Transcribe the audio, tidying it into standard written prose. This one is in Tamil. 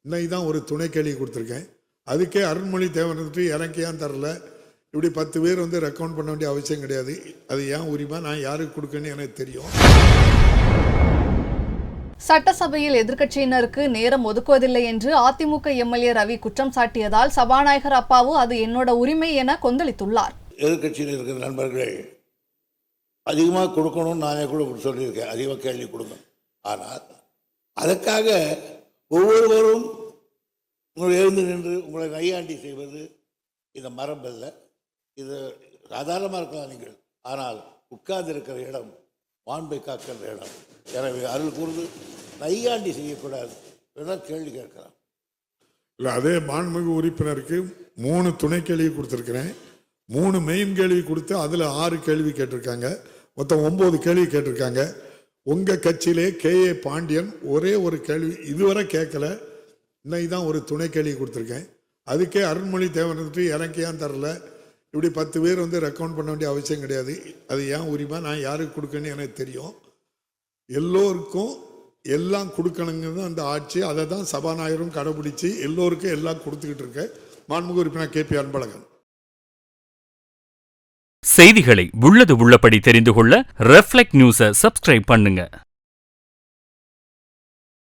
இன்னைக்கு தான் ஒரு துணை கேள்வி கொடுத்துருக்கேன். அதுக்கே அருண்மொழி தேவன் வந்துட்டு எனக்கு ஏன் தரல, இப்படி 10 பேர் வந்து ரெக்கமெண்ட் பண்ண வேண்டிய அவசியம் கிடையாது. அது ஏன் உரிமை, நான் யாருக்கு கொடுக்கணும்னு எனக்கு தெரியும். சட்டசபையில் எதிர்க்கட்சியினருக்கு நேரம் ஒதுக்குவதில்லை என்று அதிமுக எம்எல்ஏ ரவி குற்றம் சாட்டியதால் சபாநாயகர் அப்பாவு அது என்னோட உரிமை என கொந்தளித்துள்ளார். எதிர்க்கட்சியில் இருக்கிற நண்பர்கள் அதிகமாக கொடுக்கணும்னு நானே கூட சொல்லியிருக்கேன், அதிகமாக கேள்வி கொடுங்க. ஆனால் அதற்காக ஒவ்வொருவரும் உங்களை எழுந்து நின்று உங்களை நையாண்டி செய்வது இந்த மரபல்ல. இது சாதாரணமாக இருக்கலாம் நீங்கள், ஆனால் உட்கார்ந்து இருக்கிற இடம் மாண்பை காக்கிற இடம். எனவே அருள் கூர்ந்து நையாண்டி செய்யக்கூடாது, கேள்வி கேட்கலாம். இல்லை, அதே மாண்புமிகு உறுப்பினருக்கு 3 துணை கேள்வி கொடுத்துருக்கிறேன். 3 மெயின் கேள்வி கொடுத்து அதில் 6 கேள்வி கேட்டிருக்காங்க. மொத்தம் 9 கேள்வி கேட்டிருக்காங்க. உங்கள் கட்சியிலே KA பாண்டியன் ஒரே ஒரு கேள்வி இதுவரை கேட்கல. இன்னைக்கு தான் ஒரு துணை கேள்வி கொடுத்துருக்கேன். அதுக்கே அருண்மொழி தேவன் வந்துட்டு எனக்கு ஏன் தரல, இப்படி 10 பேர் வந்து ரெக்கமெண்ட் பண்ண வேண்டிய அவசியம் கிடையாது. அது ஏன் உரிமை, நான் யாருக்கு கொடுக்கணும்னு எனக்கு தெரியும். எல்லோருக்கும் எல்லாம் கொடுக்கணுங்கிறது அந்த ஆட்சி. அதை தான் சபாநாயகரும் கடைபிடிச்சு எல்லோருக்கும் எல்லாம் கொடுத்துக்கிட்டு இருக்கேன். மாண்புமிகு உறுப்பினர் KP அன்பழகன். செய்திகளை உள்ளது உள்ளபடி தெரிந்து கொள்ள ரெஃப்ளெக்ட் நியூஸை சப்ஸ்கிரைப் பண்ணுங்க.